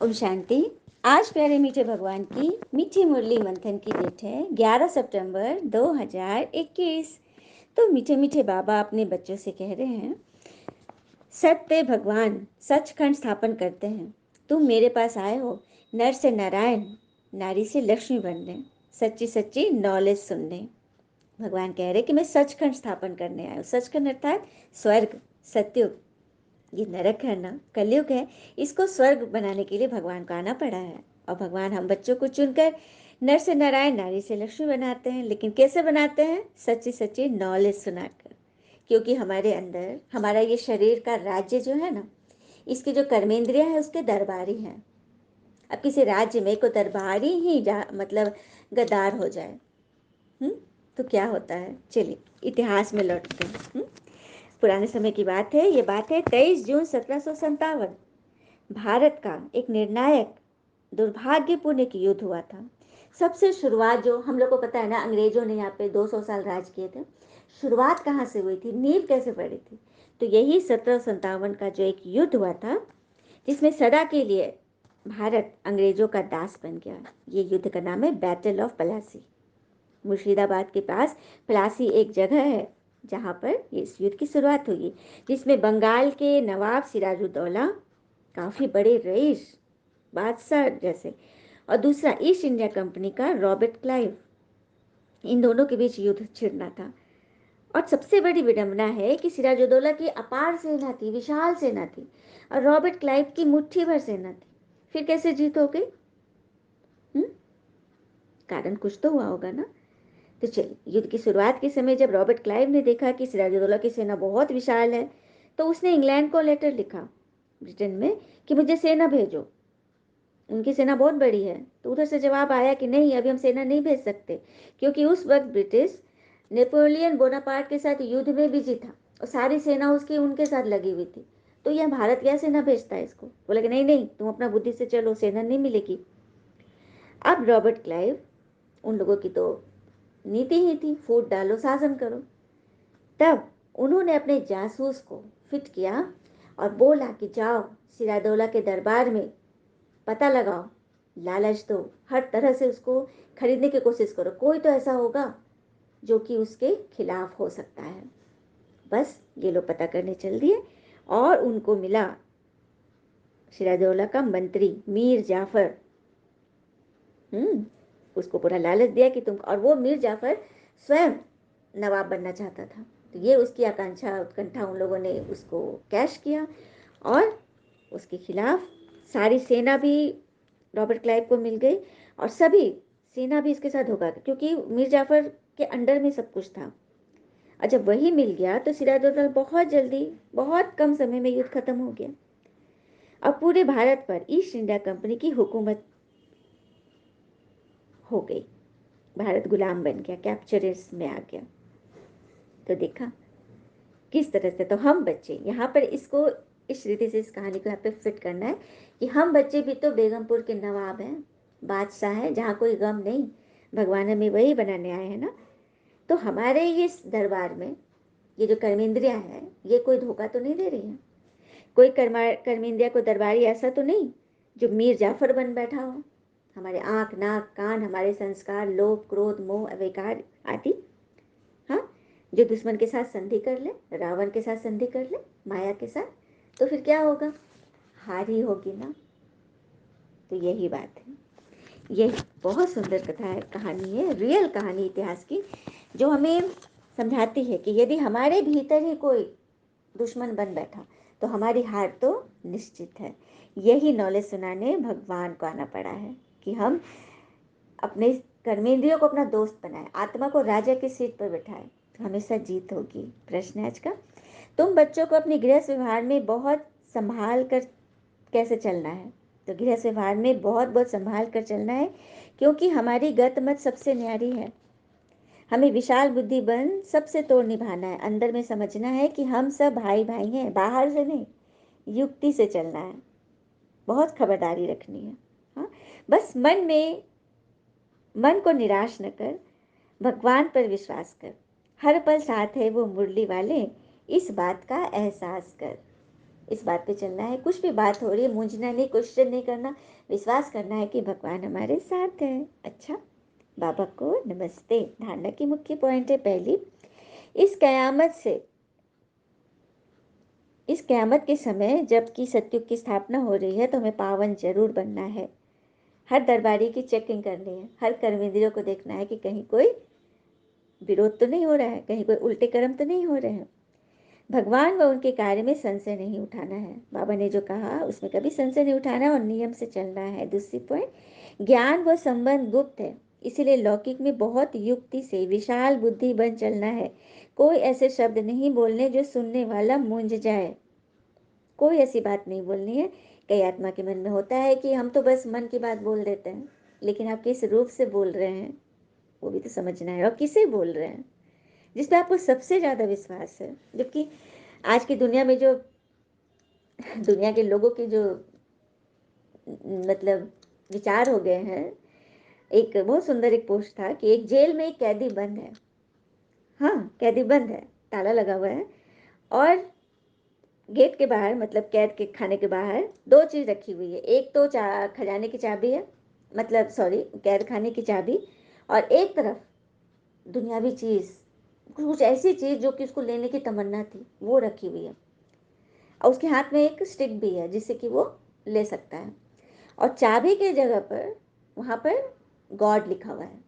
ओम शांति। आज प्यारे मीठे भगवान की मीठी मुरली मंथन की डेट है 11 सितंबर 2021। तो मीठे मीठे बाबा अपने बच्चों से कह रहे हैं, सत्य भगवान सचखंड स्थापन करते हैं। तुम मेरे पास आए हो नर से नारायण, नारी से लक्ष्मी बनने, सच्ची सच्ची नॉलेज सुनने। भगवान कह रहे कि मैं सचखंड स्थापन करने आया हूँ। सचखंड अर्थात स्वर्ग, सत्युग। ये नरक है ना, कलयुग है, इसको स्वर्ग बनाने के लिए भगवान को आना पड़ा है। और भगवान हम बच्चों को चुनकर नर से नारायण, नारी से लक्ष्मी बनाते हैं। लेकिन कैसे बनाते हैं? सच्ची सच्ची नॉलेज सुनाकर। क्योंकि हमारे अंदर हमारा ये शरीर का राज्य जो है ना, इसकी जो कर्मेंद्रियां है उसके दरबारी हैं। अब किसी राज्य में कोई दरबारी ही मतलब गद्दार हो जाए, तो क्या होता है? चलिए इतिहास में लौटते हैं। पुराने समय की बात है। ये बात है 23 जून 1757। भारत का एक निर्णायक दुर्भाग्यपूर्ण एक युद्ध हुआ था। सबसे शुरुआत जो हम लोग को पता है ना, अंग्रेजों ने यहाँ पे 200 साल राज किए थे। शुरुआत कहाँ से हुई थी, नींव कैसे पड़ी थी? तो यही 1757 का जो एक युद्ध हुआ था, जिसमें सदा के लिए भारत अंग्रेजों का दास बन गया। ये युद्ध का नाम है बैटल ऑफ प्लासी। मुर्शिदाबाद के पास प्लासी एक जगह है जहाँ पर इस युद्ध की शुरुआत हुई, जिसमें बंगाल के नवाब सिराजुद्दौला, काफ़ी बड़े रईस, बादशाह जैसे, और दूसरा ईस्ट इंडिया कंपनी का रॉबर्ट क्लाइव, इन दोनों के बीच युद्ध छिड़ना था। और सबसे बड़ी विडंबना है कि सिराजुद्दौला की अपार सेना थी, विशाल सेना थी, और रॉबर्ट क्लाइव की मुट्ठी भर सेना थी। फिर कैसे जीत हो गई? कारण कुछ तो हुआ होगा ना। तो चलिए, युद्ध की शुरुआत के समय जब रॉबर्ट क्लाइव ने देखा कि सिराजुद्दौला की सेना बहुत विशाल है, तो उसने इंग्लैंड को लेटर लिखा, ब्रिटेन में, कि मुझे सेना भेजो, उनकी सेना बहुत बड़ी है। तो उधर से जवाब आया कि नहीं, अभी हम सेना नहीं भेज सकते, क्योंकि उस वक्त ब्रिटिश नेपोलियन बोनापार्ट के साथ युद्ध में बिजी था और सारी सेना उसकी उनके साथ लगी हुई थी। तो यह भारत क्या सेना भेजता है इसको? बोले कि नहीं नहीं, तुम अपना बुद्धि से चलो, सेना नहीं मिलेगी। अब रॉबर्ट क्लाइव, उन लोगों की तो नीति ही थी, फूट डालो शासन करो। तब उन्होंने अपने जासूस को फिट किया और बोला कि जाओ सिरादौला के दरबार में पता लगाओ, लालच दो, हर तरह से उसको खरीदने की कोशिश करो, कोई तो ऐसा होगा जो कि उसके खिलाफ हो सकता है। बस ये लोग पता करने चल दिए और उनको मिला सिरादौला का मंत्री मीर जाफर। उसको पूरा लालच दिया कि तुम, और वो मीर जाफर स्वयं नवाब बनना चाहता था। तो ये उसकी आकांक्षा, उत्कंठा, उन लोगों ने उसको कैश किया और उसके खिलाफ सारी सेना भी रॉबर्ट क्लाइव को मिल गई और सभी सेना भी इसके साथ धोखा, क्योंकि मीर जाफर के अंडर में सब कुछ था। और जब वही मिल गया तो सिराजुद्दौला बहुत जल्दी, बहुत कम समय में युद्ध खत्म हो गया। अब पूरे भारत पर ईस्ट इंडिया कंपनी की हुकूमत हो गई। भारत गुलाम बन गया, कैप्चरर्स में आ गया। तो देखा किस तरह से। तो हम बच्चे यहाँ पर इसको, इस रीति से इस कहानी को यहाँ पे फिट करना है कि हम बच्चे भी तो बेगमपुर के नवाब हैं, बादशाह हैं, जहाँ कोई गम नहीं, भगवान हमें वही बनाने आए हैं ना। तो हमारे ये दरबार में ये जो कर्मेंद्रियाँ हैं, ये कोई धोखा तो नहीं दे रही है? कोई कर्मेंद्रिया को दरबारी ऐसा तो नहीं जो मीर जाफर बन बैठा हो? हमारे आँख, नाक, कान, हमारे संस्कार, लोभ, क्रोध, मोह, अविकार आदि, हाँ, जो दुश्मन के साथ संधि कर ले, रावण के साथ संधि कर ले, माया के साथ, तो फिर क्या होगा? हार ही होगी ना। तो यही बात है। यही बहुत सुंदर कथा है, कहानी है, रियल कहानी इतिहास की, जो हमें समझाती है कि यदि हमारे भीतर ही कोई दुश्मन बन बैठा तो हमारी हार तो निश्चित है। यही नॉलेज सुनाने भगवान को आना पड़ा है कि हम अपने कर्मेंद्रियों को अपना दोस्त बनाए, आत्मा को राजा की सीट पर बैठाए, तो हमेशा जीत होगी। प्रश्न आज का, तुम बच्चों को अपनी गृह व्यवहार में बहुत संभाल कर कैसे चलना है? तो गृह व्यवहार में बहुत बहुत संभाल कर चलना है, क्योंकि हमारी गत मत सबसे न्यारी है। हमें विशाल बुद्धि बन सबसे तोड़ निभाना है। अंदर में समझना है कि हम सब भाई भाई हैं, बाहर से नहीं, युक्ति से चलना है। बहुत खबरदारी रखनी है। हाँ, बस मन को निराश न कर, भगवान पर विश्वास कर, हर पल साथ है वो मुरली वाले, इस बात का एहसास कर। इस बात पे चलना है। कुछ भी बात हो रही है मूंझना नहीं, क्वेश्चन नहीं करना, विश्वास करना है कि भगवान हमारे साथ है। अच्छा, बाबा को नमस्ते। धारणा की मुख्य पॉइंट है पहली, इस कयामत से, इस कयामत के समय जबकि सतयुग की स्थापना हो रही है तो हमें पावन जरूर बनना है। हर दरबारी की चेकिंग करनी है, हर कर्मेंद्रियों को देखना है कि कहीं कोई विरोध तो नहीं हो रहा है, कहीं कोई उल्टे कर्म तो नहीं हो रहे हैं। भगवान व उनके कार्य में संशय नहीं उठाना है। बाबा ने जो कहा उसमें कभी संशय नहीं उठाना और नियम से चलना है। दूसरी पॉइंट, ज्ञान व संबंध गुप्त है, इसीलिए लौकिक में बहुत युक्ति से विशाल बुद्धि बन चलना है। कोई ऐसे शब्द नहीं बोलने जो सुनने वाला मूंझ जाए, कोई ऐसी बात नहीं बोलनी है। कई आत्मा के मन में होता है कि हम तो बस मन की बात बोल देते हैं, लेकिन आप किस रूप से बोल रहे हैं वो भी तो समझना है, और किसे बोल रहे हैं, जिस पे आपको सबसे ज़्यादा विश्वास है। जबकि आज की दुनिया में जो दुनिया के लोगों के जो मतलब विचार हो गए हैं, एक बहुत सुंदर एक पोस्ट था कि एक जेल में एक कैदी बंद है। हाँ, कैदी बंद है, ताला लगा हुआ है, और गेट के बाहर मतलब कैद के खाने के बाहर दो चीज़ रखी हुई है। एक तो खजाने की चाबी है, मतलब सॉरी कैद खाने की चाबी, और एक तरफ दुनियावी चीज़, कुछ ऐसी चीज़ जो कि उसको लेने की तमन्ना थी वो रखी हुई है, और उसके हाथ में एक स्टिक भी है जिससे कि वो ले सकता है, और चाबी के जगह पर वहाँ पर गॉड लिखा हुआ है,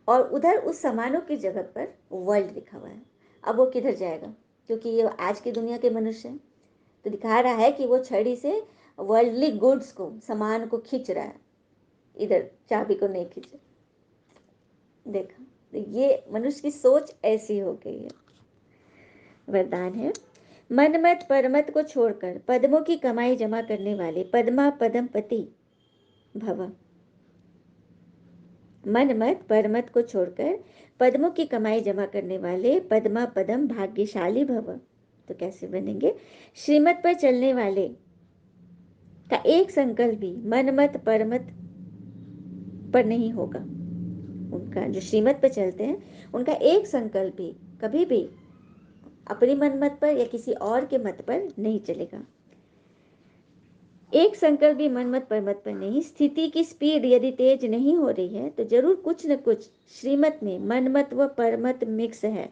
और उधर उस सामानों की जगह पर वर्ल्ड लिखा हुआ है। अब वो किधर जाएगा, क्योंकि ये आज की दुनिया के मनुष्य हैं, तो दिखा रहा है कि वो छड़ी से वर्ल्डली गुड्स को, सामान को खींच रहा है, इधर चाबी को नहीं खींच। देखा, तो ये मनुष्य की सोच ऐसी हो गई है। वरदान है, मनमत परमत को छोड़कर पद्मों की कमाई जमा करने वाले पद्मा पद्मपति भव। मनमत परमत को छोड़कर पद्मों की कमाई जमा करने वाले पद्मा पद्म भाग्यशाली भव। तो कैसे बनेंगे, श्रीमत पर चलने वाले का एक संकल्प भी मनमत परमत पर नहीं होगा। उनका जो श्रीमत पर चलते हैं उनका एक संकल्प भी कभी भी अपनी मनमत पर या किसी और के मत पर नहीं चलेगा। एक संकल्प भी मनमत परमत पर नहीं। स्थिति की स्पीड यदि तेज नहीं हो रही है तो जरूर कुछ न कुछ श्रीमत में मनमत व परमत मिक्स है।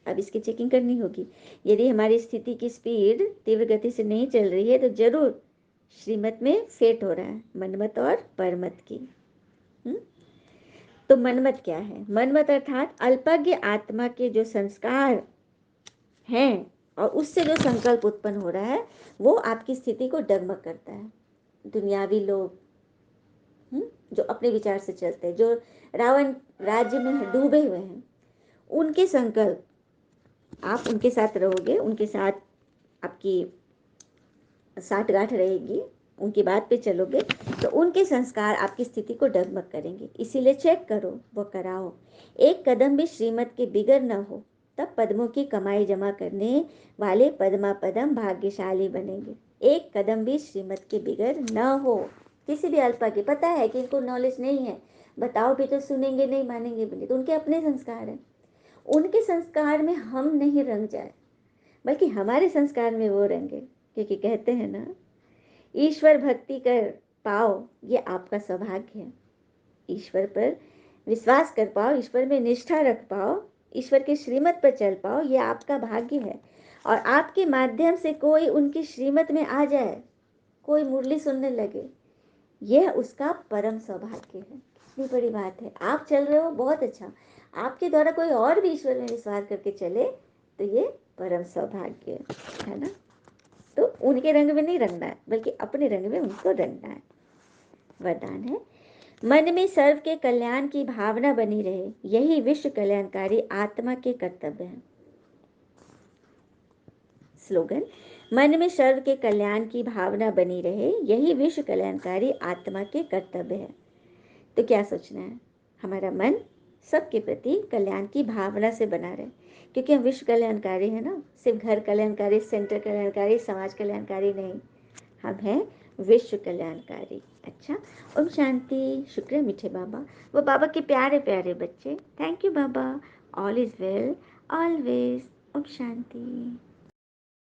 अब इसकी चेकिंग करनी होगी। यदि हमारी स्थिति की स्पीड तीव्र गति से नहीं चल रही है तो जरूर श्रीमत में फेट हो रहा है मनमत और परमत की। तो मनमत क्या है, मनमत अर्थात अल्पज्ञ आत्मा के जो संस्कार हैं और उससे जो संकल्प उत्पन्न हो रहा है वो आपकी स्थिति को डगमग करता है। दुनियावी लोग जो अपने विचार से चलते हैं, जो रावण राज्य में डूबे हुए हैं, उनके संकल्प, आप उनके साथ रहोगे, उनके साथ आपकी साठगांठ रहेगी, उनकी बात पे चलोगे तो उनके संस्कार आपकी स्थिति को डगमग करेंगे। इसीलिए चेक करो, वो कराओ। एक कदम भी श्रीमत के बिगड़ न हो, तब पद्मों की कमाई जमा करने वाले पद्मा पद्म भाग्यशाली बनेंगे। एक कदम भी श्रीमत के बिगड़ न हो। किसी भी अल्पा की पता है कि इनको नॉलेज नहीं है, बताओ भी तो सुनेंगे नहीं, मानेंगे भी नहीं, तो उनके अपने संस्कार हैं। उनके संस्कार में हम नहीं रंग जाए, बल्कि हमारे संस्कार में वो रंगे। क्योंकि कहते हैं ना, ईश्वर भक्ति कर पाओ ये आपका सौभाग्य है। ईश्वर पर विश्वास कर पाओ, ईश्वर में निष्ठा रख पाओ, ईश्वर के श्रीमत पर चल पाओ, ये आपका भाग्य है। और आपके माध्यम से कोई उनकी श्रीमत में आ जाए, कोई मुरली सुनने लगे, यह उसका परम सौभाग्य है। कितनी बड़ी बात है। आप चल रहे हो, बहुत अच्छा, आपके द्वारा कोई और भी ईश्वर में विश्वास करके चले तो ये परम सौभाग्य है ना। तो उनके रंग में नहीं रंगना है, बल्कि अपने रंग में उनको रंगना है। वरदान है, मन में सर्व के कल्याण की भावना बनी रहे, यही विश्व कल्याणकारी आत्मा के कर्तव्य है। स्लोगन, मन में सर्व के कल्याण की भावना बनी रहे, यही विश्व कल्याणकारी आत्मा के कर्तव्य है। तो क्या सोचना है, हमारा मन सबके प्रति कल्याण की भावना से बना रहे, क्योंकि हम विश्व कल्याणकारी है ना। सिर्फ घर कल्याणकारी, सेंटर कल्याणकारी, समाज कल्याणकारी नहीं, हम हैं विश्व कल्याणकारी। अच्छा, ओम शांति। शुक्र मीठे बाबा, वो बाबा के प्यारे प्यारे बच्चे। Thank you Baba. All is well always. ओम शांति।